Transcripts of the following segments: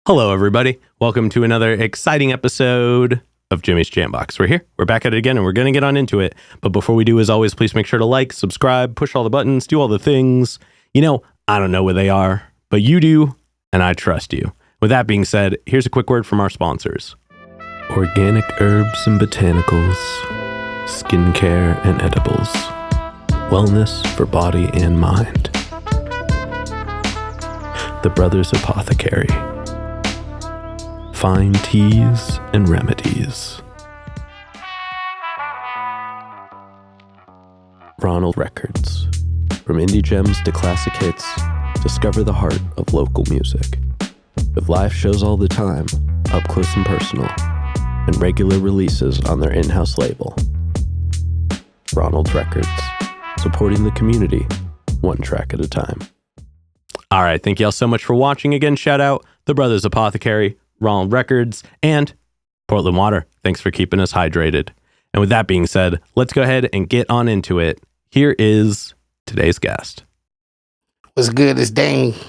Hello, everybody. Welcome to another exciting episode of Jimmy's Jambox. We're here. We're back at it again, and we're going to get on into it. But before we do, as always, please make sure to like, subscribe, push all the buttons, do all the things. You know, I don't know where they are, but you do, and I trust you. With that being said, here's a quick word from our sponsors. Organic herbs and botanicals, skincare and edibles, wellness for body and mind. The Brothers Apothecary. Fine teas and remedies. Ronald Records. From indie gems to classic hits, discover the heart of local music. With live shows all the time, up close and personal, and regular releases on their in-house label. Ronald Records. Supporting the community, one track at a time. All right, thank y'all so much for watching. Again, shout out The Brothers Apothecary, Ronald Records, and Portland Water. Thanks for keeping us hydrated. And with that being said, let's go ahead and get on into it. Here is today's guest. What's good? It's Dami.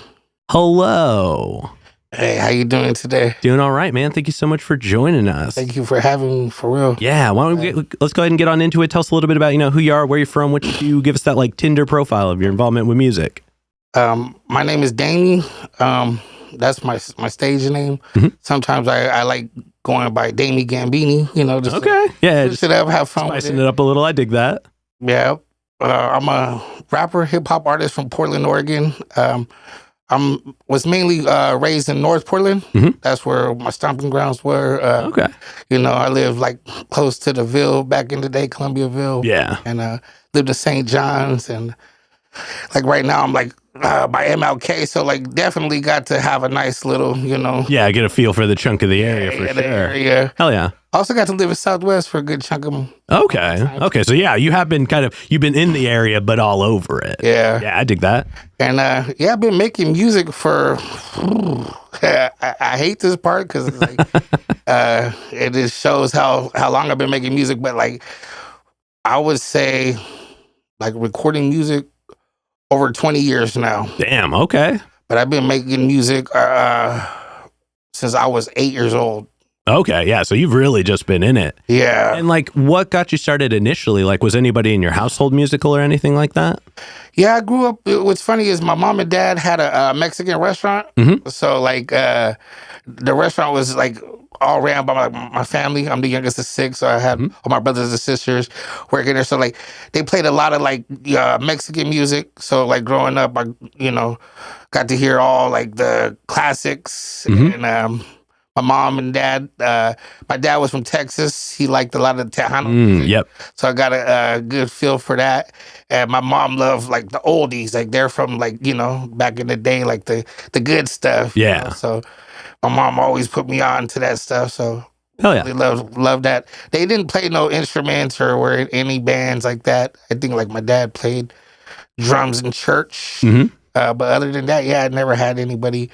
Hello. Hey, how you doing today? Doing all right, man. Thank you so much for joining us. Thank you for having me, for real. Yeah, why don't let's go ahead and get on into it. Tell us a little bit about, who you are, where you're from, what you do. Give us that Tinder profile of your involvement with music. My name is Dami. That's my stage name. Mm-hmm. Sometimes I like going by Dami Gambini, just switch it up, have fun spicing it up a little. I dig that. Yeah. I'm a rapper, hip-hop artist from Portland, Oregon. Was mainly raised in North Portland. Mm-hmm. That's where my stomping grounds were. I lived close to the Ville back in the day, Columbiaville. Yeah. And lived in St. John's, and right now I'm by MLK, so definitely got to have a nice little, Yeah, get a feel for the chunk of the area for sure. Area. Hell yeah. Also got to live in Southwest for a good chunk of them. Okay. So yeah, you have been you've been in the area, but all over it. Yeah. Yeah, I dig that. And I've been making music for, I hate this part because it just shows how long I've been making music, but I would say recording music over 20 years now. Damn, okay. But I've been making music since I was 8 years old. Okay, yeah, so you've really just been in it. Yeah. And what got you started initially? Was anybody in your household musical or anything like that? Yeah, I grew up, what's funny is my mom and dad had a Mexican restaurant. Mm-hmm. So the restaurant was all ran by my family. I'm the youngest of 6, so I had all my brothers and sisters working there. So they played a lot of Mexican music. So growing up, I got to hear all the classics. Mm-hmm. And my mom and dad, my dad was from Texas. He liked a lot of Tejano music. Yep. So I got a good feel for that. And my mom loved the oldies. They're from back in the day, the good stuff. Yeah. So my mom always put me on to that stuff. So hell yeah. They love that. They didn't play no instruments or were any bands like that. I think my dad played drums in church. Mm-hmm. But other than that, I never had anybody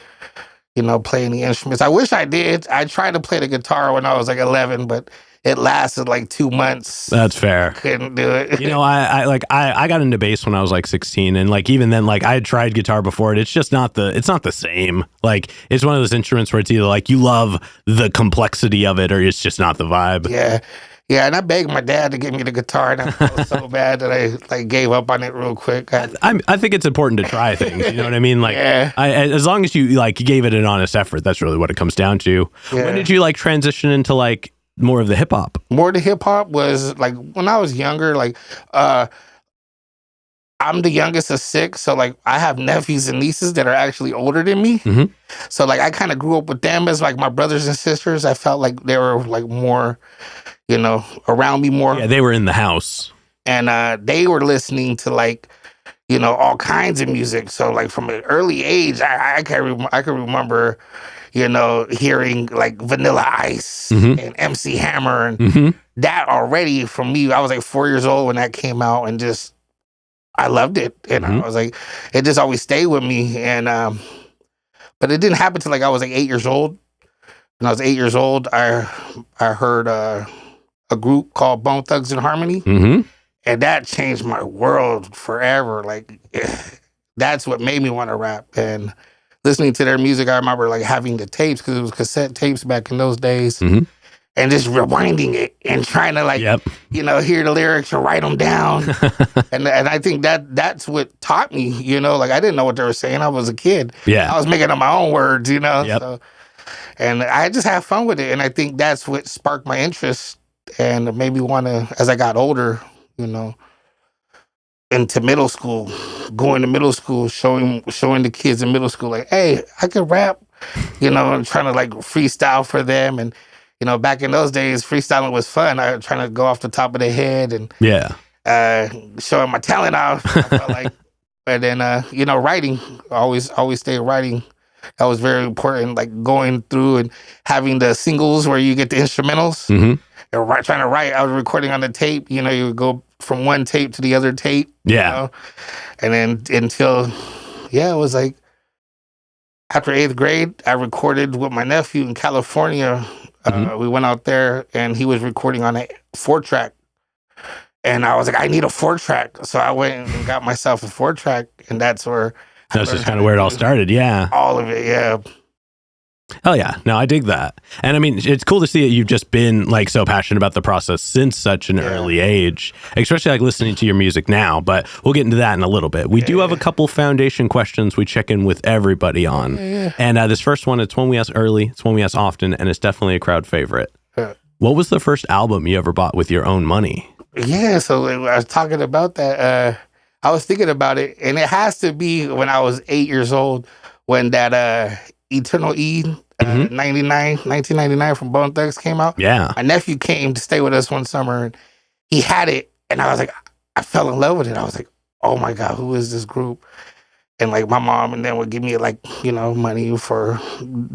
play any instruments. I wish I did. I tried to play the guitar when I was 11, but it lasted 2 months. That's fair. Couldn't do it. I got into bass when I was 16, and even then I had tried guitar before, and it's just not the same. It's one of those instruments where it's either you love the complexity of it or it's just not the vibe. Yeah. Yeah, and I begged my dad to give me the guitar, and I felt so bad that I gave up on it real quick. I think it's important to try things. You know what I mean? Yeah. As long as you gave it an honest effort, that's really what it comes down to. Yeah. When did you transition into more of the hip hop? More of the hip hop was when I was younger. I'm the youngest of 6, so I have nephews and nieces that are actually older than me. Mm-hmm. So I kind of grew up with them as my brothers and sisters. I felt they were more, around me more. Yeah, they were in the house, and they were listening to all kinds of music. So from an early age, I can remember, hearing like Vanilla Ice and MC Hammer and that already for me, I was like 4 years old when that came out and just, I loved it. And I was like, it just always stayed with me. And, but it didn't happen till like I was like 8 years old. When I was 8 years old, I heard a group called Bone Thugs and Harmony. And that changed my world forever. Like, that's what made me want to rap. And listening to their music, I remember like having the tapes because it was cassette tapes back in those days. And just rewinding it and trying to like, hear the lyrics and write them down. and I think that's what taught me, like I didn't know what they were saying. I was a kid. I was making up my own words, So, and I just have fun with it. And I think that's what sparked my interest and made me want to, as I got older, into middle school, going to middle school, showing the kids in middle school, like, hey, I can rap, and trying to like freestyle for them. And, back in those days, freestyling was fun. I was trying to go off the top of the head and showing my talent off. I felt like, and then, writing, always stay writing. That was very important, like going through and having the singles where you get the instrumentals and trying to write. I was recording on the tape, you would go from one tape to the other tape. And then until, it was like after 8th grade, I recorded with my nephew in California. We went out there and he was recording on a 4-track. And I was like, I need a 4-track. So I went and got myself a 4-track. And that's where... That's just kind of where it all started, all of it, Hell yeah. No, I dig that. And I mean, it's cool to see that you've just been like so passionate about the process since such an early age, especially like listening to your music now, but we'll get into that in a little bit. We do have a couple foundation questions we check in with everybody on. And this first one, it's one we ask early, it's one we ask often, and it's definitely a crowd favorite. What was the first album you ever bought with your own money? So I was talking about that. I was thinking about it, and it has to be when I was 8 years old, when that Eternal E 1999 from Bone Thugs came out. My nephew came to stay with us one summer, and he had it, and I was like, I fell in love with it. I was like, oh my God, who is this group? And like my mom and then would give me like, money for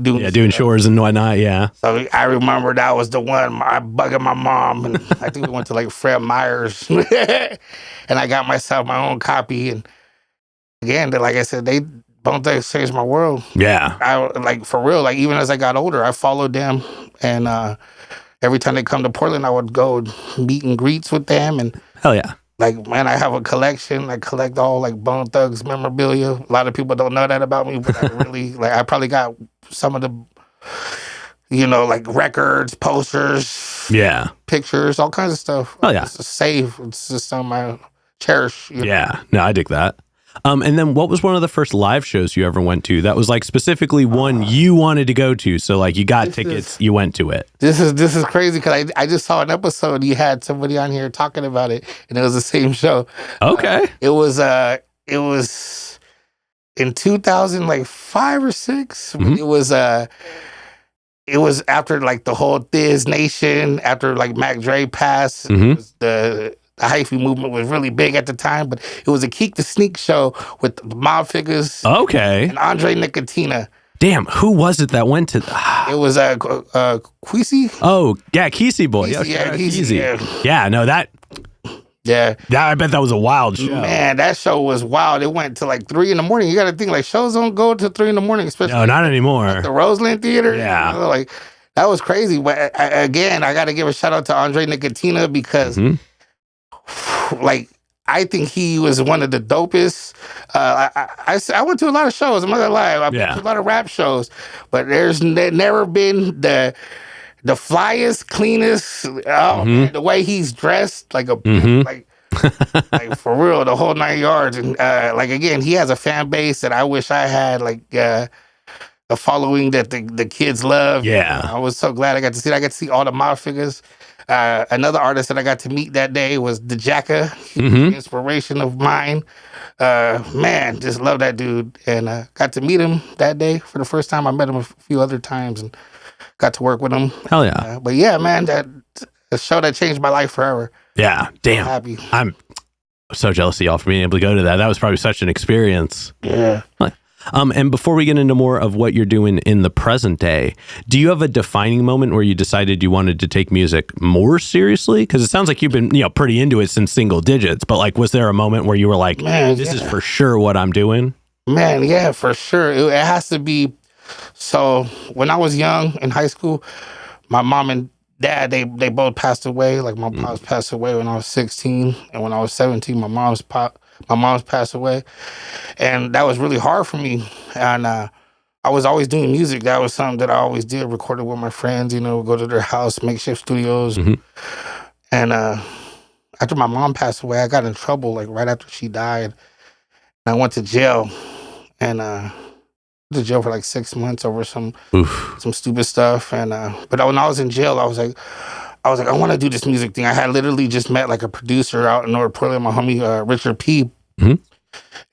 doing chores and whatnot. So I remember that was the one, I bugging my mom, and I think we went to like Fred Meyer's and I got myself my own copy. And again, like I said, Bone Thugs changed my world. I like for real, like even as I got older, I followed them, and every time they come to Portland, I would go meet and greets with them. And hell yeah. Like, man, I have a collection. I collect all like Bone Thugs memorabilia. A lot of people don't know that about me, but I really I probably got some of the, like records, posters, pictures, all kinds of stuff. Oh yeah, it's a save. It's just something I cherish. No, I dig that. And then what was one of the first live shows you ever went to that was like specifically one you wanted to go to? So like you got tickets, you went to it. This is crazy because I just saw an episode. You had somebody on here talking about it, and it was the same show. Okay. It was in 2005 or 6. It was after like the whole Thiz Nation, after like Mac Dre passed. It was the hyphy movement was really big at the time, but it was a Keek the Sneak show with the Mob Figures. Okay. And Andre Nicotina. Damn, who was it that went to? It was Queasy. Oh yeah, Kesey boy. Kesey. Yeah, no that. Yeah. I bet that was a wild show. Man, that show was wild. It went to like 3 a.m. You got to think like shows don't go to 3 a.m, especially. No, not anymore. At the Roseland Theater. Yeah. Like that was crazy. But again, I got to give a shout out to Andre Nicotina because. Like, I think he was one of the dopest. I went to a lot of shows. I'm not gonna lie. I've been to a lot of rap shows, but there's never been the flyest, cleanest. Man, the way he's dressed, like a like for real, the whole 9 yards. And like again, he has a fan base that I wish I had. Like a following that the kids love. I was so glad I got to see it. I got to see all the Mob Figures. Another artist that I got to meet that day was the Jacka, inspiration of mine. Man, just love that dude. And got to meet him that day for the first time. I met him a few other times and got to work with him. Hell yeah. But yeah, man, that a show that changed my life forever. Yeah, damn. I'm happy. I'm so jealous of y'all for being able to go to that. That was probably such an experience. Yeah. And before we get into more of what you're doing in the present day, do you have a defining moment where you decided you wanted to take music more seriously? Because it sounds like you've been, pretty into it since single digits. But like, was there a moment where you were like, "Man, this is for sure what I'm doing"? Man, yeah, for sure. It has to be. So when I was young in high school, my mom and dad they both passed away. Like my pops passed away when I was 16, and when I was 17, my mom's passed away, and that was really hard for me. And I was always doing music. That was something that I always did. Recorded with my friends. Go to their house, makeshift studios. And after my mom passed away, I got in trouble. Like right after she died, I went to jail, and to jail for like 6 months over some stupid stuff. And but when I was in jail, I was like, I want to do this music thing. I had literally just met like a producer out in North Portland, my homie Richard P.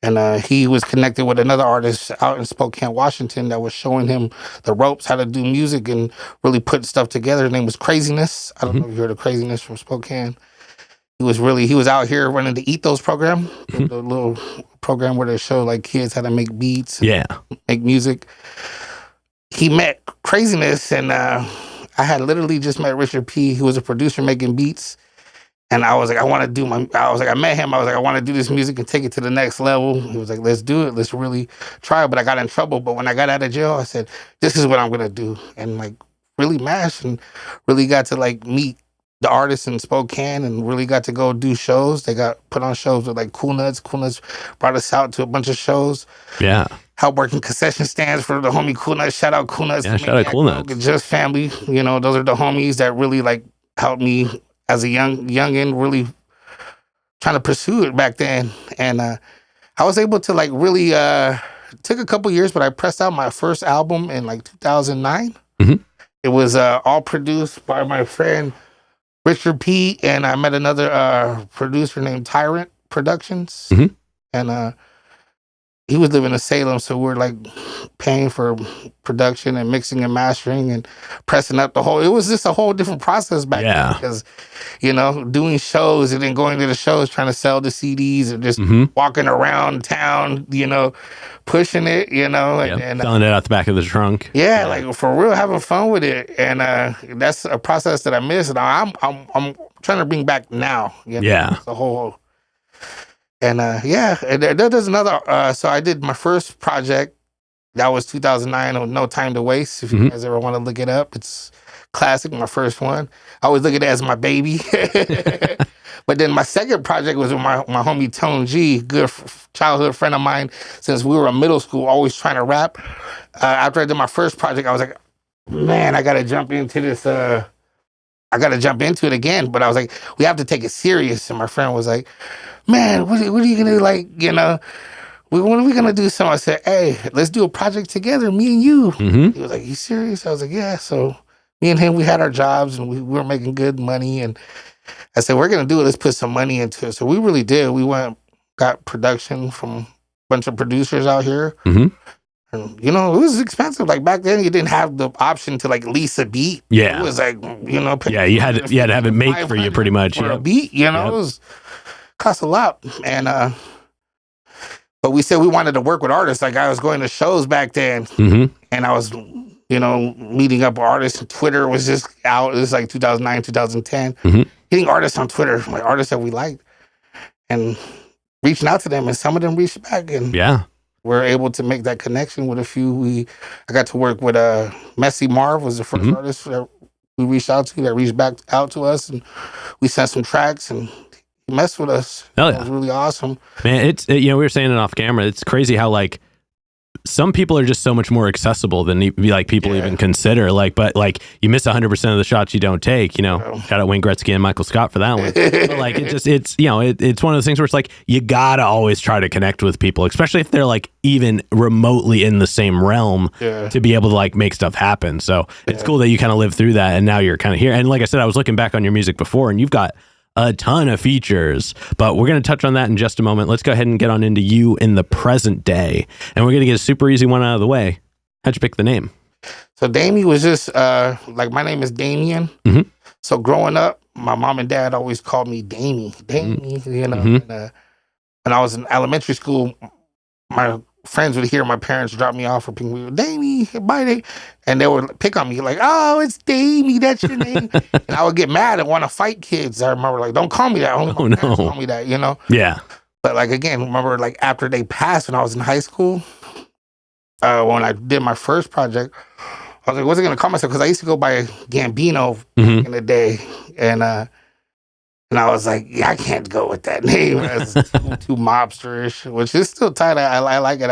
And he was connected with another artist out in Spokane, Washington, that was showing him the ropes, how to do music and really put stuff together. His name was Craziness. I don't know if you heard of Craziness from Spokane. He was out here running the Ethos program, the little program where they show like kids how to make beats, make music. He met Craziness, and I had literally just met Richard P. He was a producer making beats, and I was like, I met him. I was like, I want to do this music and take it to the next level. He was like, let's do it. Let's really try it. But I got in trouble. But when I got out of jail, I said, this is what I'm gonna do, and like really mashed and really got to like meet the artists in Spokane and really got to go do shows. They got put on shows with like Cool Nuts. Cool Nuts brought us out to a bunch of shows. Yeah. Help working concession stands for the homie Cool Nuts. Shout out Cool Nuts. Yeah, shout out Cool Nuts. Just family. Those are the homies that really like helped me as a youngin', really trying to pursue it back then. And I was able to like really, took a couple years, but I pressed out my first album in like 2009. It was all produced by my friend Richard P. And I met another producer named Tyrant Productions. And he was living in Salem, so we're like paying for production and mixing and mastering and pressing up the whole. It was just a whole different process back then because, doing shows and then going to the shows, trying to sell the CDs and just walking around town, pushing it, and selling it out the back of the trunk. Yeah, like for real, having fun with it, and that's a process that I miss, and I'm trying to bring back now. The whole. And there's another. So I did my first project. That was 2009. No Time to Waste. If you guys ever want to look it up, it's classic. My first one. I always look at it as my baby. But then my second project was with my homie Tone G, good childhood friend of mine since we were in middle school, always trying to rap. After I did my first project, I was like, man, I got to jump into this. I got to jump into it again. But I was like, we have to take it serious. And my friend was like, man, what are you gonna like? When are we gonna do something? I said, hey, let's do a project together, me and you. He was like, you serious? I was like, yeah. So me and him, we had our jobs and we were making good money. And I said, we're gonna do it. Let's put some money into it. So we really did. We got production from a bunch of producers out here. And it was expensive. Like back then, you didn't have the option to like lease a beat. Yeah, it was like you had to have it made for you pretty much. For a beat, it was. Cost a lot, and but we said we wanted to work with artists. Like I was going to shows back then, and I was, meeting up with artists. Twitter was just out. It was like 2009, 2010. Hitting artists on Twitter, like artists that we liked, and reaching out to them, and some of them reached back, and we're able to make that connection with a few. I got to work with Messy Marv was the first artist that we reached out to that reached back out to us, and we sent some tracks and. Mess with us. Oh, yeah. It was really awesome. Man, it's we were saying it off camera. It's crazy how like some people are just so much more accessible than people even consider. But you miss 100% of the shots you don't take. Shout out Wayne Gretzky and Michael Scott for that one. But it's one of those things where it's like you gotta always try to connect with people, especially if they're like even remotely in the same realm to be able to like make stuff happen. So it's cool that you kind of lived through that and now you're kind of here. And like I said, I was looking back on your music before, and you've got a ton of features, but we're going to touch on that in just a moment. Let's go ahead and get on into you in the present day, and we're going to get a super easy one out of the way. How'd you pick the name? So Dami was just my name is Damien. So growing up, my mom and dad always called me Dami. And, when I was in elementary school, my friends would hear my parents drop me off or pick me, Dami, bye, Dami. And they would pick on me like, oh, it's Dami, that's your name. And I would get mad and want to fight kids. I remember like, don't call me that. Only my parents call me that, you know? Yeah. But like, again, remember like after they passed when I was in high school, when I did my first project, I was like, what's it going to call myself? Because I used to go by Gambino in the day. And I was like, yeah, I can't go with that name. It's too mobsterish, which is still tight. I like it.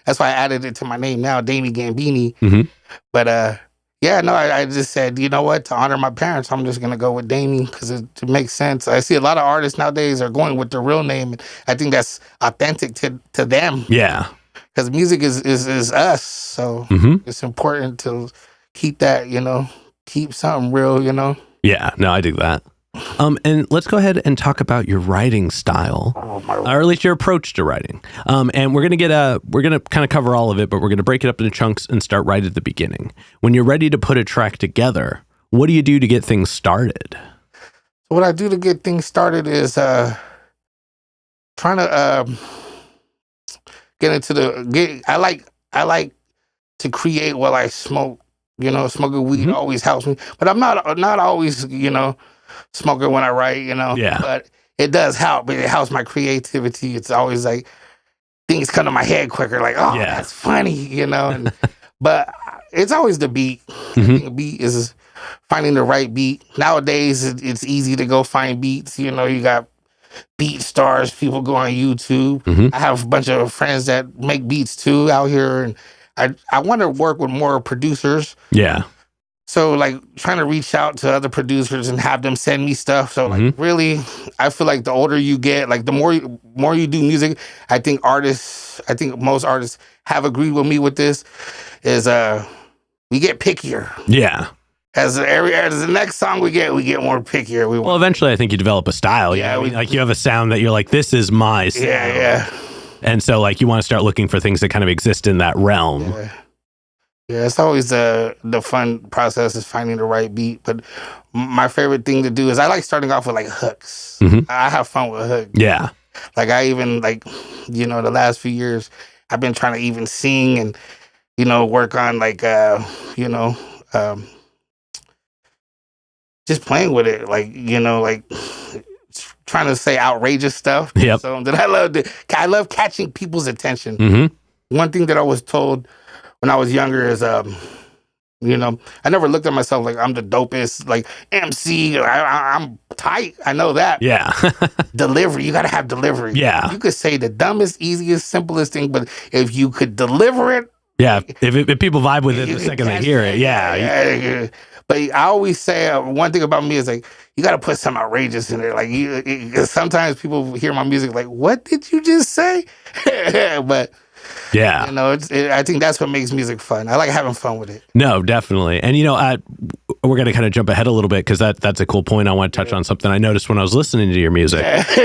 That's why I added it to my name now, Dami Gambini. But yeah, no, I just said, you know what? To honor my parents, I'm just going to go with Dami because it makes sense. I see a lot of artists nowadays are going with their real name. And I think that's authentic to them. Yeah. Because music is us. So it's important to keep that, you know, keep something real, you know? Yeah, no, I dig that. And let's go ahead and talk about your writing style, or at least your approach to writing. And we're gonna kind of cover all of it, but we're gonna break it up into chunks and start right at the beginning. When you're ready to put a track together, what do you do to get things started? What I do to get things started is trying to get into I like to create while I smoke. You know, smoking weed always helps me, but I'm not always, you know, smoking when I write, you know. Yeah. But it does help. It helps my creativity. It's always like things come to my head quicker, like, oh, that's funny, you know. But it's always the beat. I think the beat is finding the right beat. Nowadays, it's easy to go find beats. You know, you got beat stars, people go on YouTube. I have a bunch of friends that make beats too out here, and I want to work with more producers. Yeah. So like trying to reach out to other producers and have them send me stuff. So like really, I feel like the older you get, like the more you do music, I think most artists have agreed with me with this, is we get pickier. Yeah. As the next song we get more pickier. Well, eventually I think you develop a style. Yeah. I mean, like you have a sound that you're like, this is my sound. Yeah. And so like you want to start looking for things that kind of exist in that realm. Yeah, it's always the fun process is finding the right beat. But my favorite thing to do is I like starting off with like hooks. I have fun with hooks. Yeah. Like I even like, you know, the last few years I've been trying to even sing and, you know, work on like, you know, just playing with it. Like, you know, like trying to say outrageous stuff. Yep. So that I love catching people's attention. One thing that I was told when I was younger is, you know, I never looked at myself like I'm the dopest, like MC. I'm tight. I know that. Yeah. Delivery. You got to have delivery. Yeah. You could say the dumbest, easiest, simplest thing, but if you could deliver it. Yeah. If people vibe with it the second they hear it. Yeah. But I always say one thing about me is like, you got to put some outrageous in there. Like sometimes people hear my music like, what did you just say? But yeah, you know, I think that's what makes music fun. I like having fun with it. No, definitely. And you know, we're going to kind of jump ahead a little bit because that's a cool point. I want to touch on something I noticed when I was listening to your music.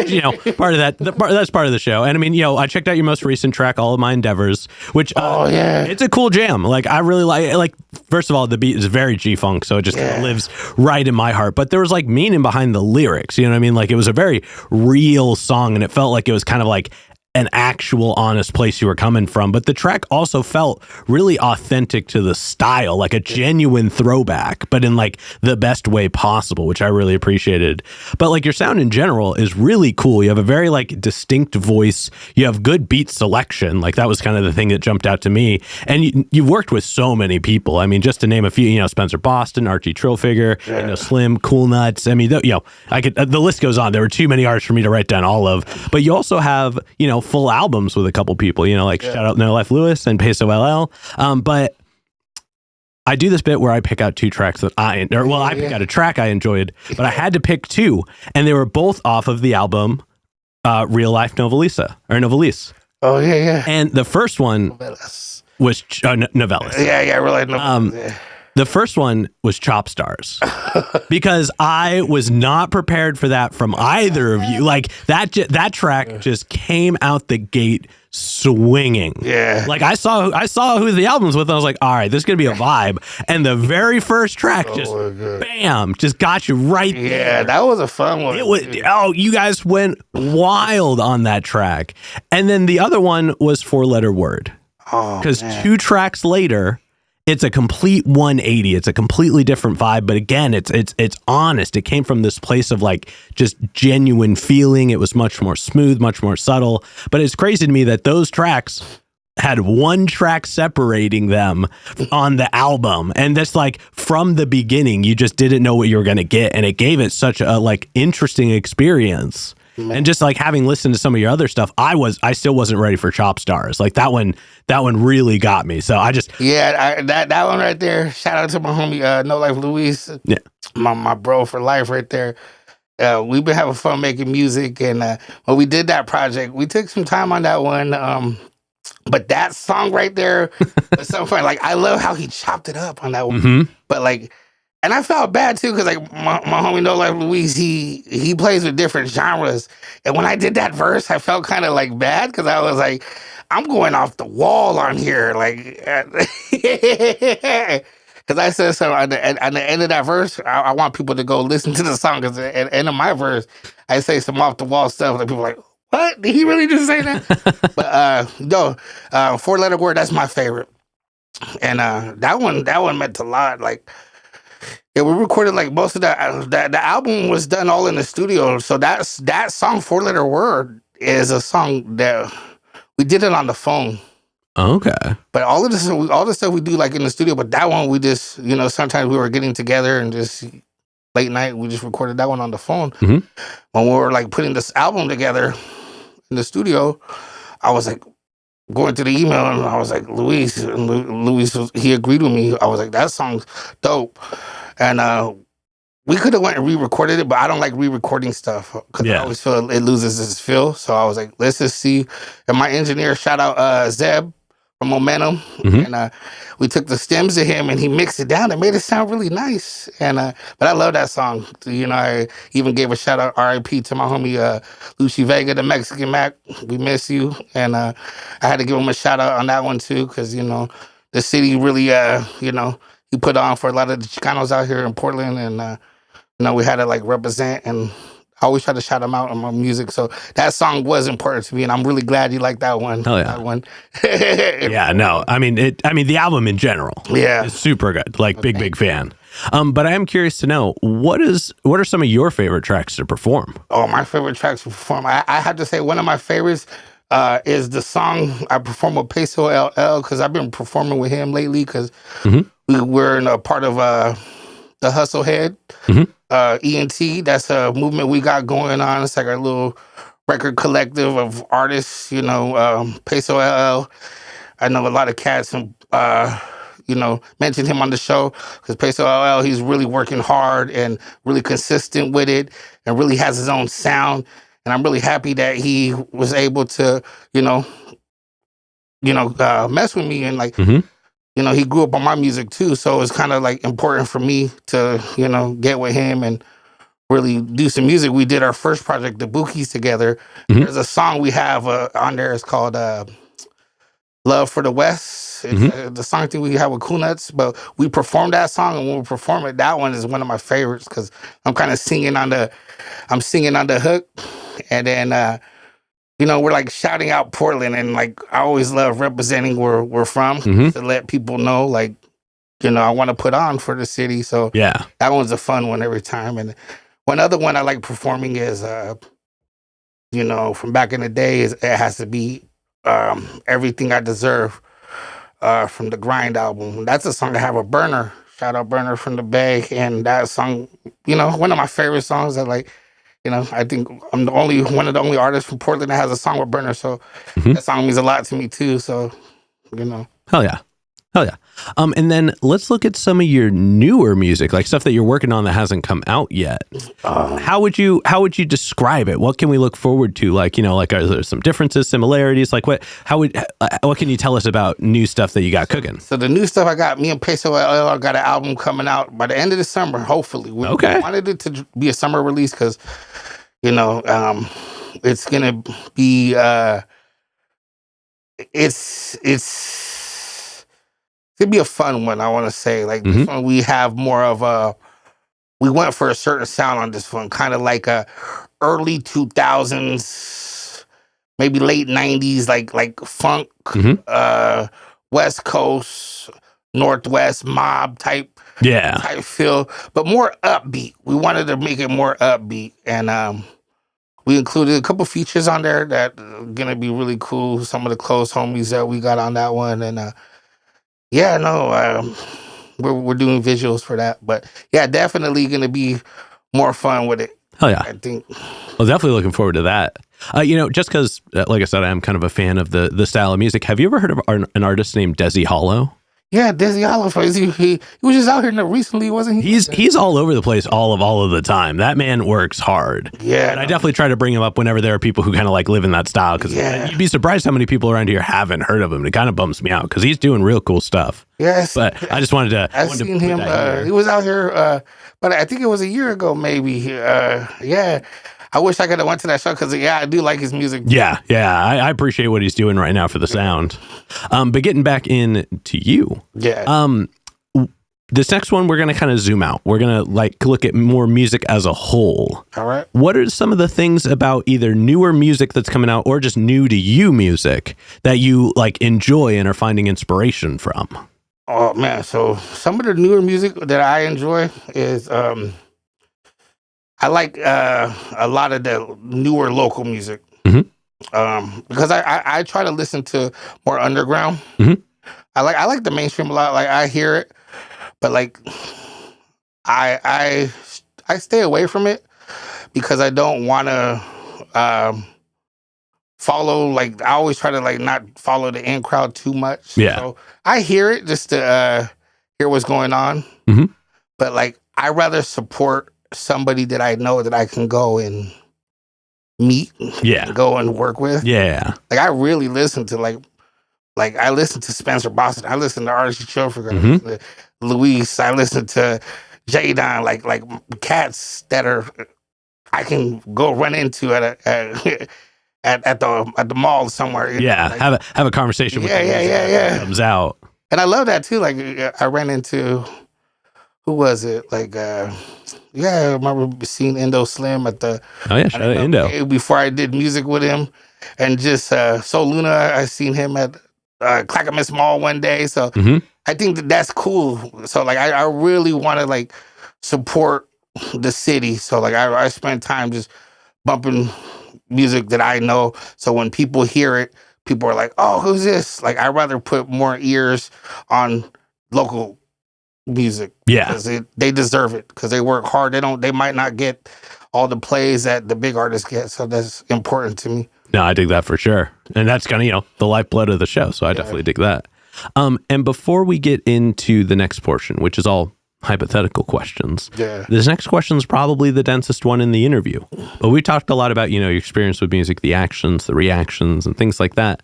You know, that's part of the show. And I mean, you know, I checked out your most recent track, All of My Endeavors, which it's a cool jam. Like I really like. First of all, the beat is very G-funk, so it just kind of lives right in my heart. But there was like meaning behind the lyrics. You know what I mean? Like it was a very real song, and it felt like it was kind of like an actual honest place you were coming from. But the track also felt really authentic to the style, like a genuine throwback, but in like the best way possible, which I really appreciated. But like your sound in general is really cool. You have a very like distinct voice. You have good beat selection. Like that was kind of the thing that jumped out to me. And you've worked with so many people. I mean, just to name a few, you know, Spencer Boston, Archie Trillfigure, you know, Slim, Cool Nuts. I mean, you know, I could, the list goes on. There were too many artists for me to write down all of, but you also have, you know, full albums with a couple people, you know, like shout out No Life Lewis and Peso LL. But I do this bit where I pick out two tracks that I pick out a track I enjoyed, but I had to pick two, and they were both off of the album Real Life Novellis. Oh yeah. And the first one was Novellis. Yeah, Real Life Novellis. The first one was Chop Stars because I was not prepared for that from either of you. Like that track just came out the gate swinging. Yeah. Like I saw who the album's with, and I was like, all right, this is gonna be a vibe. And the very first track bam, just got you right there. Yeah, that was a fun one. It was, you guys went wild on that track. And then the other one was 4-letter word. Because 2 tracks later, it's a complete 180. It's a completely different vibe. But again, it's honest. It came from this place of like just genuine feeling. It was much more smooth, much more subtle. But it's crazy to me that those tracks had 1 track separating them on the album. And that's like from the beginning, you just didn't know what you were going to get. And it gave it such a like interesting experience. And just like having listened to some of your other stuff, I still wasn't ready for Chop Stars. Like that one really got me. So I just that one right there. Shout out to my homie No Life Luis, my bro for life right there. We've been having fun making music, and when we did that project, we took some time on that one. But that song right there was so fun. Like I love how he chopped it up on that one. But like. And I felt bad too, because like my homie No Life Luis, he plays with different genres. And when I did that verse, I felt kind of like bad, because I was like, I'm going off the wall on here. Like, because I said so on the end of that verse, I want people to go listen to the song, because at the end of my verse, I say some off the wall stuff that people are like, what? Did he really just say that? But no, 4-letter word, that's my favorite. And that one meant a lot. Like, yeah, we recorded like most of that. The album was done all in the studio. So that song, 4-letter word, is a song that we did it on the phone. Okay. But all the stuff we do like in the studio. But that one we just, sometimes we were getting together and just late night, we just recorded that one on the phone. When we were like putting this album together in the studio, I was like going through the email, and I was like, Luis, he agreed with me. I was like, that song's dope. And we could have went and re-recorded it, but I don't like re-recording stuff, because I always feel it loses its feel. So I was like, let's just see. And my engineer, shout out Zeb from Momentum, and we took the stems of him and he mixed it down and made it sound really nice. And but I love that song. I even gave a shout out, R.I.P. to my homie Lucy Vega, the Mexican Mac. We miss you. And I had to give him a shout out on that one too, because the city really he put on for a lot of the Chicanos out here in Portland, and we had to like represent, and I always try to shout them out on my music. So that song was important to me, and I'm really glad you like that one. Oh yeah, that one. Yeah, no, I mean the album in general, is super good. Like big fan. But I am curious to know what are some of your favorite tracks to perform? Oh, my favorite tracks to perform. I have to say one of my favorites is the song I perform with Peso LL, because I've been performing with him lately, because we were in a part of the Hustle Head, ENT. That's a movement we got going on. It's like our little record collective of artists, Peso LL. I know a lot of cats mentioned him on the show, because Peso LL, he's really working hard and really consistent with it, and really has his own sound. And I'm really happy that he was able to, mess with me, and like, he grew up on my music too. So it's kind of like important for me to, get with him and really do some music. We did our first project, the Bookies, together. There's a song we have on there. It's called Love for the West. It's the song thing we have with Cool Nuts, but we performed that song, and when we perform it, that one is one of my favorites, because I'm kind of singing on the hook, and then we're like shouting out Portland, and like I always love representing where we're from, to let people know, like, I want to put on for the city. So that one's a fun one every time. And one other one I like performing is from back in the day, it has to be Everything I Deserve from the Grind album. That's a song I have a Burner. Shout out Burner from the Bay. And that song, one of my favorite songs that, like, I think I'm one of the only artists from Portland that has a song with Burner. So that song means a lot to me too. So, Hell yeah. And then let's look at some of your newer music, like stuff that you're working on that hasn't come out yet. How would you describe it? What can we look forward to? Like, are there some differences, similarities? Like what can you tell us about new stuff that you got cooking? So the new stuff I got, me and Peso LL got an album coming out by the end of the summer, hopefully. We wanted it to be a summer release, because, it's going to be it's gonna be a fun one. I want to say like this one we have more of a. We went for a certain sound on this one, kind of like a early 2000s, maybe late 90s, like funk, West Coast, Northwest mob type feel, but more upbeat. We wanted to make it more upbeat, and we included a couple features on there that are gonna be really cool. Some of the close homies that we got on that one, and we're doing visuals for that. But yeah, definitely gonna be more fun with it. Hell yeah, I think. Well, definitely looking forward to that. Just because, like I said, I am kind of a fan of the style of music. Have you ever heard of an artist named Desi Hollow? Yeah, Desi Hollow. He was just out here recently, wasn't he? He's all over the place all of the time. That man works hard. Yeah. And I definitely try to bring him up whenever there are people who kind of like live in that style, because you'd be surprised how many people around here haven't heard of him. It kind of bums me out because he's doing real cool stuff. Yes. But I just wanted to. I've seen him. He was out here, but I think it was a year ago, maybe. Yeah. I wish I could have went to that show because, I do like his music. Yeah. I appreciate what he's doing right now for the sound. But getting back into you. Yeah. This next one, we're going to kind of zoom out. We're going to look at more music as a whole. All right. What are some of the things about either newer music that's coming out or just new to you music that you enjoy and are finding inspiration from? Oh, man. So some of the newer music that I enjoy is... I like a lot of the newer local music because I try to listen to more underground. I like the mainstream a lot. Like I hear it, but I stay away from it because I don't want to follow. I always try to not follow the in crowd too much. Yeah. So I hear it just to hear what's going on. But I rather support somebody that I know that I can go and meet, go and work with. Yeah. I really listen to I listen to Spencer Boston. I listen to Archie Chauffeur. I listen to Luis. I listen to Jadon. Like cats that are I can go run into at the mall somewhere. Have a conversation with them. Yeah. Comes out. And I love that too. I ran into, who was it? I remember seeing Indo Slim at the... Oh, yeah, shout out Indo. Before I did music with him. And just Soul Luna, I seen him at Clackamas Mall one day. So I think that's cool. So, I really want to, support the city. So, I spend time just bumping music that I know. So when people hear it, people are like, oh, who's this? I'd rather put more ears on local music, because they deserve it, because they work hard. They might not get all the plays that the big artists get, so that's important to me. No, I dig that for sure, and that's kind of the lifeblood of the show. So I definitely dig that. And before we get into the next portion, which is all hypothetical questions, this next question is probably the densest one in the interview. But we talked a lot about your experience with music, the actions, the reactions, and things like that.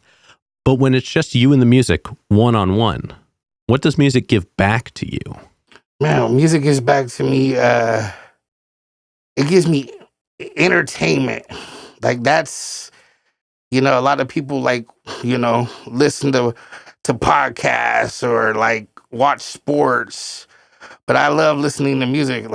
But when it's just you and the music, one-on-one, what does music give back to you? Man, music gives back to me, it gives me entertainment. That's, a lot of people listen to podcasts or watch sports, but I love listening to music.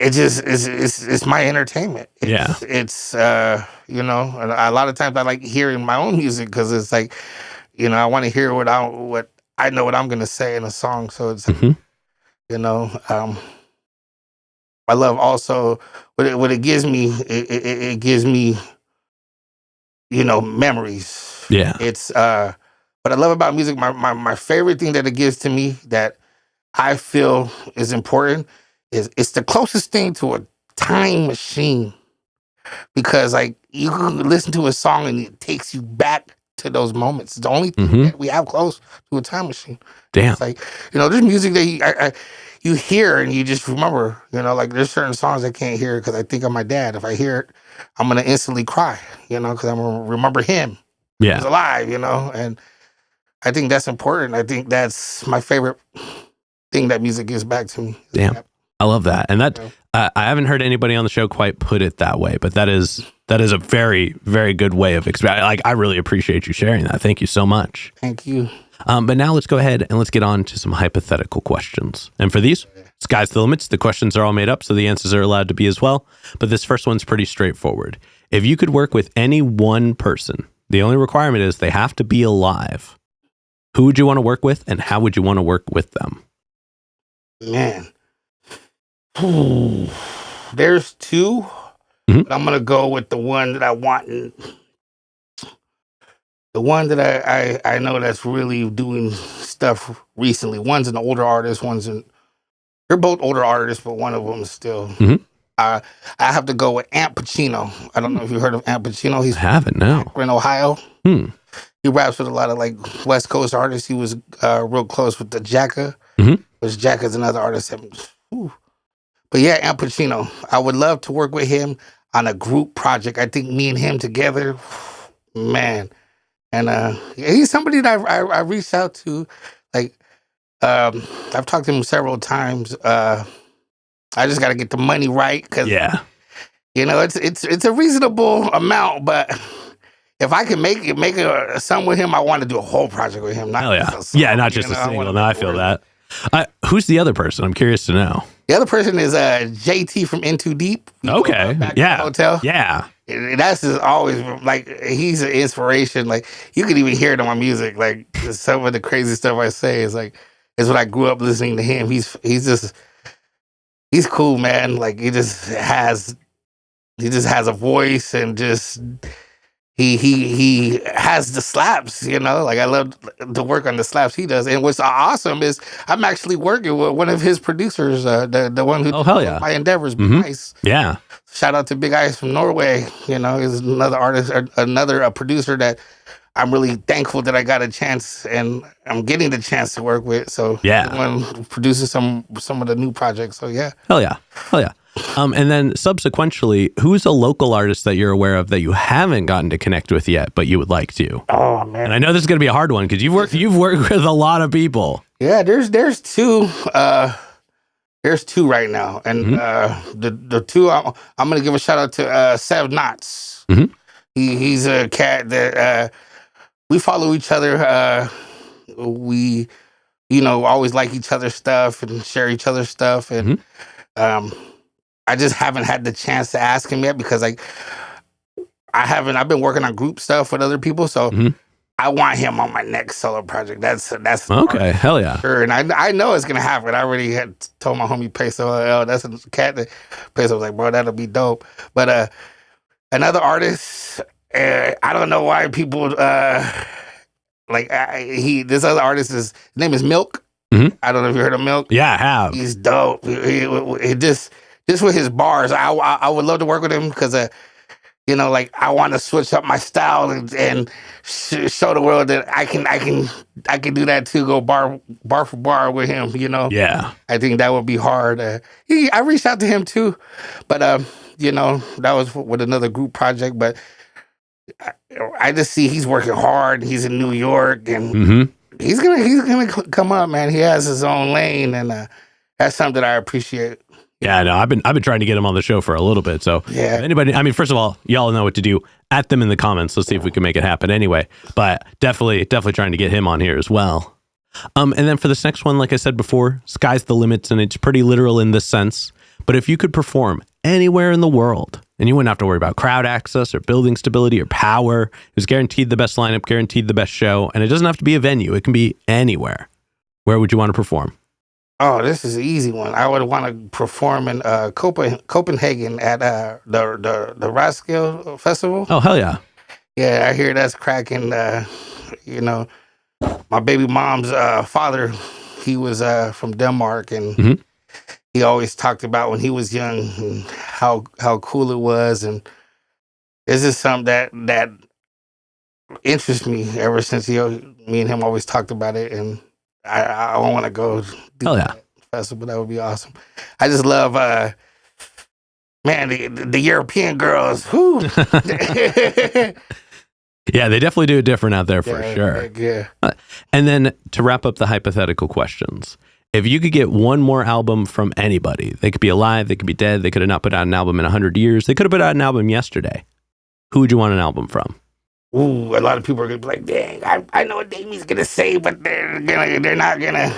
It's my entertainment. It's and a lot of times I like hearing my own music because it's I want to hear what I know what I'm gonna say in a song. So it's I love also what it gives me. It gives me memories. Yeah. It's what I love about music. My favorite thing that it gives to me that I feel is important is it's the closest thing to a time machine, because you can listen to a song and it takes you back to those moments. It's the only thing that we have close to a time machine. Damn. It's there's music that you hear and you just remember, there's certain songs I can't hear because I think of my dad. If I hear it, I'm going to instantly cry, because I'm going to remember him. Yeah. He's alive, and I think that's important. I think that's my favorite thing that music gives back to me. Damn. I love that. And that, I haven't heard anybody on the show quite put it that way, but that is a very, very good way of expressing. Like, I really appreciate you sharing that. Thank you so much. Thank you. But now let's go ahead and let's get on to some hypothetical questions. And for these, sky's the limits. The questions are all made up, so the answers are allowed to be as well. But this first one's pretty straightforward. If you could work with any one person, the only requirement is they have to be alive. Who would you want to work with, and how would you want to work with them? Man. There's two, but I'm going to go with the one that I want. The one that I know that's really doing stuff recently. One's an older artist, they're both older artists, but one of them is still. I have to go with Ant Pacino. I don't know if you heard of Ant Pacino. I haven't, no. In Ohio. He raps with a lot of like West Coast artists. He was real close with the Jacka, which Jacka's another artist. But yeah, Ant Pacino. I would love to work with him on a group project. I think me and him together, man. And he's somebody that I reached out to. Like, I've talked to him several times. I just got to get the money right because, it's a reasonable amount. But if I can make a song with him, I want to do a whole project with him. Not just a single. No, I feel that. Who's the other person? I'm curious to know. The other person is JT from In Too Deep. Okay. Yeah. Hotel. Yeah. That's just always like he's an inspiration. Like you can even hear it on my music. Like some of the crazy stuff I say is like it's what I grew up listening to him. He's cool, man. Like he just has a voice and just he has the slaps, like I love to work on the slaps he does. And what's awesome is I'm actually working with one of his producers, the one who my endeavors, Big Ice. Yeah. Shout out to Big Ice from Norway. He's another artist, another producer that I'm really thankful that I got a chance and I'm getting the chance to work with. So when producing some of the new projects. So yeah. Hell yeah. And then subsequently, who's a local artist that you're aware of that you haven't gotten to connect with yet, but you would like to? Oh man! And I know this is going to be a hard one because you've worked with a lot of people. Yeah, there's two. There's two right now, and the two I'm going to give a shout out to Sev Knotts. He's a cat that we follow each other. We always like each other's stuff and share each other's stuff, and I just haven't had the chance to ask him yet because I've been working on group stuff with other people, so I want him on my next solo project. That's okay. Hell yeah. Sure. And I know it's gonna happen. I already had told my homie Peso LL, that's a cat that Peso was like, bro, that'll be dope. But another artist, I don't know why people this other artist his name is Milk. I don't know if you heard of Milk. Yeah, I have. He's dope. He just with his bars, I would love to work with him because, I want to switch up my style and show the world that I can do that too. Go bar for bar with him. Yeah. I think that would be hard. I reached out to him too, but that was with another group project. But I just see he's working hard. He's in New York and he's gonna come up, man. He has his own lane, and that's something that I appreciate. Yeah, no, I've been trying to get him on the show for a little bit. So yeah. Anybody, first of all, y'all know what to do. At them in the comments. Let's see if we can make it happen anyway. But definitely trying to get him on here as well. And then for this next one, like I said before, sky's the limits, and it's pretty literal in this sense. But if you could perform anywhere in the world, and you wouldn't have to worry about crowd access or building stability or power, it was guaranteed the best lineup, guaranteed the best show, and it doesn't have to be a venue. It can be anywhere. Where would you want to perform? Oh, this is an easy one. I would want to perform in Copenhagen at the Roskilde Festival. Oh, hell yeah. Yeah, I hear that's cracking. My baby mom's father, he was from Denmark, and he always talked about when he was young and how cool it was. And this is something that interests me ever since me and him always talked about it. And I want to go do that festival. That would be awesome. I just love, the European girls. Whew. Yeah, they definitely do it different out there for sure. Yeah. And then to wrap up the hypothetical questions, If you could get one more album from anybody, they could be alive, they could be dead, they could have not put out an album in 100 years, they could have put out an album yesterday. Who would you want an album from? Ooh, a lot of people are gonna be like, "Dang, I know what Dami's gonna say, but they're not gonna."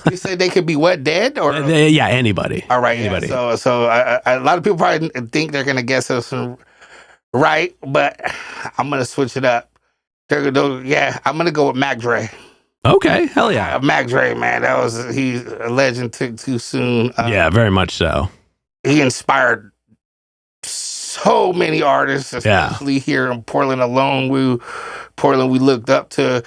You said they could be what, dead or? Yeah, anybody. All right, anybody. Yeah. So a lot of people probably think they're gonna guess us right, but I'm gonna switch it up. I'm gonna go with Mac Dre. Okay, hell yeah. Mac Dre, man, he's a legend. Took too soon. Yeah, very much so. He inspired so many artists, especially here in Portland alone. We looked up to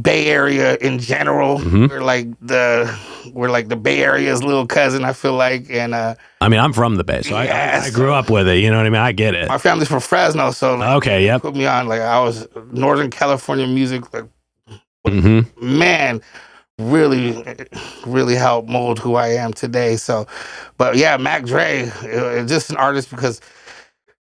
Bay Area in general. We're like the Bay Area's little cousin, I feel like. And I mean, I'm from the Bay, so I grew up with it. You know what I mean? I get it. My family's from Fresno, so okay, yep. Put me on. Like I was Northern California music. Like man, really helped mold who I am today. So, but yeah, Mac Dre is just an artist because,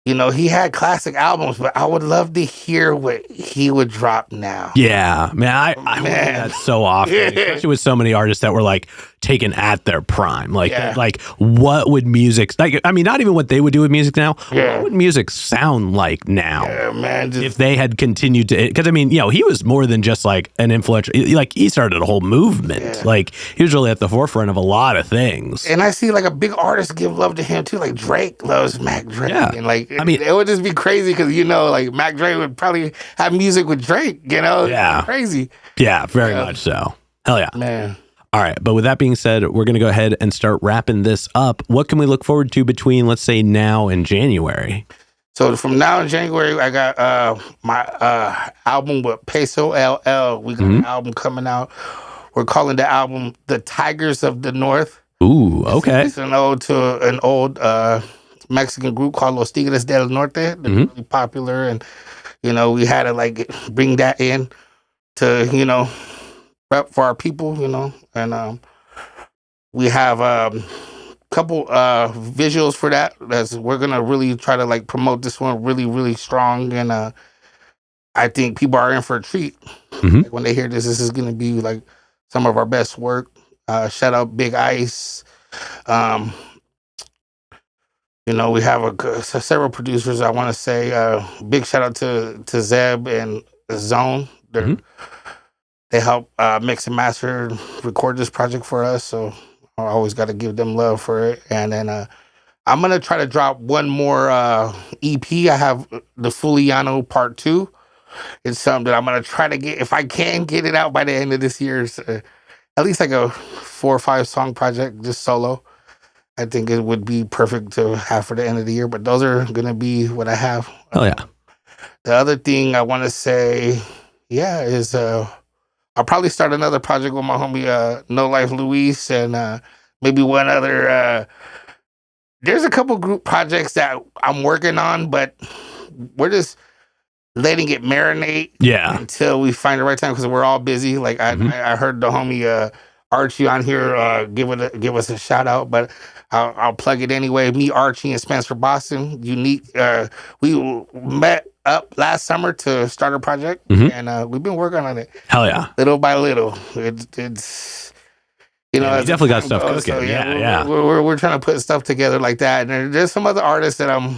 you know, he had classic albums, but I would love to hear what he would drop now. Yeah, man, I hear that so often, especially with so many artists that were like taken at their prime. Like, like what would music like? I mean, not even what they would do with music now. What would music sound like now? Yeah, man. If they had continued to, because I mean, you know, he was more than just like an influential. Like he started a whole movement. Yeah. Like he was really at the forefront of a lot of things. And I see like a big artist give love to him too. Like Drake loves Mac Dre. Yeah. And like, I mean, it would just be crazy because, you know, like Mac Dre would probably have music with Drake, you know? Yeah. Crazy. Yeah, very much so. Hell yeah. Man. All right. But with that being said, we're going to go ahead and start wrapping this up. What can we look forward to between, let's say, now and January? So from now in January, I got my album with Peso LL. We got an album coming out. We're calling the album The Tigers of the North. Ooh, okay. It's an ode to an old Mexican group called Los Tigres del Norte. They're really popular, and you know we had to like bring that in to rep for our people, and we have couple visuals for that. We're gonna really try to like promote this one really strong, and I think people are in for a treat. Like, when they hear this is gonna be like some of our best work. Shout out Big Ice. We have several producers. I want to say big shout out to Zeb and Zone. They help mix and master, record this project for us. So I always got to give them love for it. And then I'm gonna try to drop one more EP. I have the Fuliano Part 2. It's something that I'm gonna try to get, if I can get it out by the end of this year. At least like a 4 or 5 song project, just solo. I think it would be perfect to have for the end of the year. But those are gonna be what I have. Oh yeah. The other thing I want to say, is I'll probably start another project with my homie No Life Luis, and maybe one other. There's a couple group projects that I'm working on, but we're just letting it marinate until we find the right time, because we're all busy. Like I heard the homie Archie on here give us a shout out, but I'll plug it anyway. Me, Archie, and Spencer Boston, Unique. We met up last summer to start a project, and we've been working on it. Hell yeah, little by little. It's you definitely got stuff cooking. So, yeah. We're trying to put stuff together like that, and there's some other artists that I'm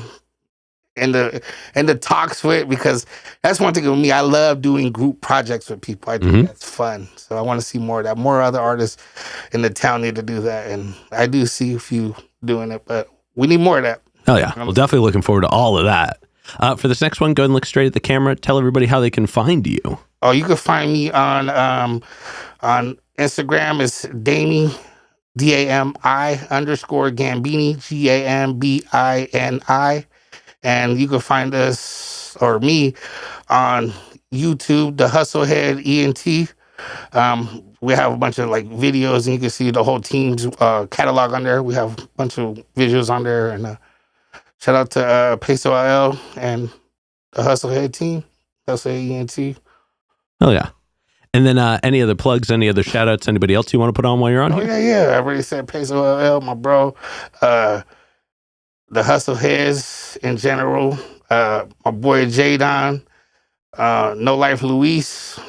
in the talks with, because that's one thing with me. I love doing group projects with people. I think that's fun. So I want to see more of that. More other artists in the town need to do that, and I do see a few doing it, but we need more of that. Oh yeah, well, definitely looking forward to all of that. For this next one, go ahead and look straight at the camera. Tell everybody how they can find you. Oh, you can find me on Instagram. It's Dami, DAMI_Gambini, GAMBINI. And you can find us, or me, on YouTube, The Hustlehead ENT. We have a bunch of like videos, and you can see the whole team's catalog on there. We have a bunch of visuals on there. And shout out to Peso LL and the Hustlehead team, Hustlehead ENT. Oh yeah. And then any other plugs, any other shout outs, anybody else you want to put on while you're on here? Yeah. I already said Peso LL, my bro. The Hustleheads in general, my boy Jadon, No Life Luis,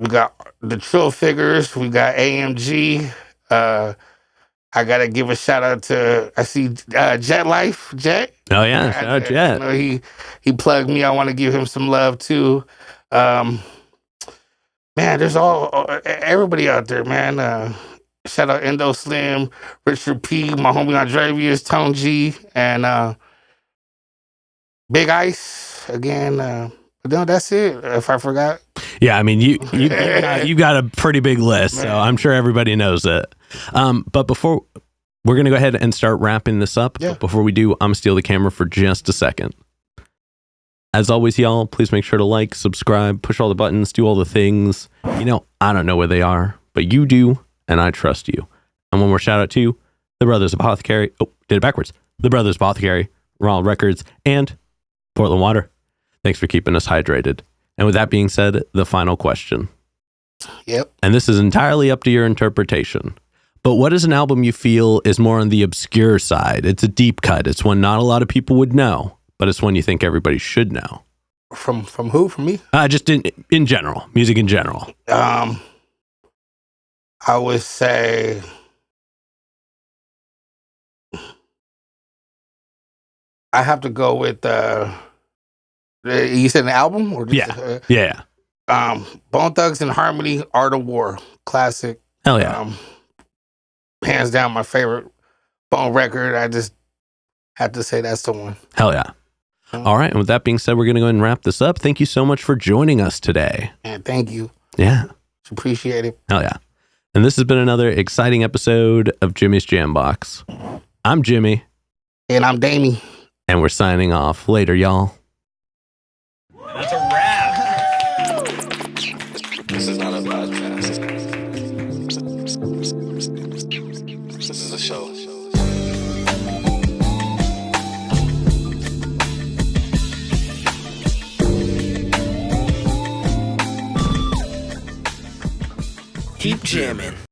We got the Trill Figures. We got AMG. I gotta give a shout out to I see Jet Life. Jet. Oh yeah, shout out Jet. You know, he plugged me. I want to give him some love too. Man, there's everybody out there, man. Shout out Endo Slim, Richard P, my homie Andrevius, Tone G, and Big Ice again. But no, that's it. If I forgot. Yeah, I mean, you got a pretty big list, so I'm sure everybody knows it. But before we're going to go ahead and start wrapping this up, but before we do, I'm going to steal the camera for just a second. As always, y'all, please make sure to like, subscribe, push all the buttons, do all the things. You know, I don't know where they are, but you do, and I trust you. And one more shout out to the Brothers Apothecary. Oh, did it backwards. The Brothers Apothecary, Raw Records, and Portland Water. Thanks for keeping us hydrated. And with that being said, the final question. Yep. And this is entirely up to your interpretation. But what is an album you feel is more on the obscure side? It's a deep cut. It's one not a lot of people would know, but it's one you think everybody should know. From who? From me? Just in general, music in general. I would say I have to go with you said an album or just, yeah. Bone Thugs and Harmony, Art of War, classic. Hell yeah. Hands down my favorite Bone record. I just have to say that's the one. Hell yeah. All right, and with that being said, we're going to go ahead and wrap this up. Thank you so much for joining us today. And thank you. Yeah. Appreciate it. Hell yeah. And this has been another exciting episode of Jimmy's Jambox. I'm Jimmy. And I'm Dami. And we're signing off. Later, y'all. That's a wrap. This is not a podcast. This is a show. Keep jamming.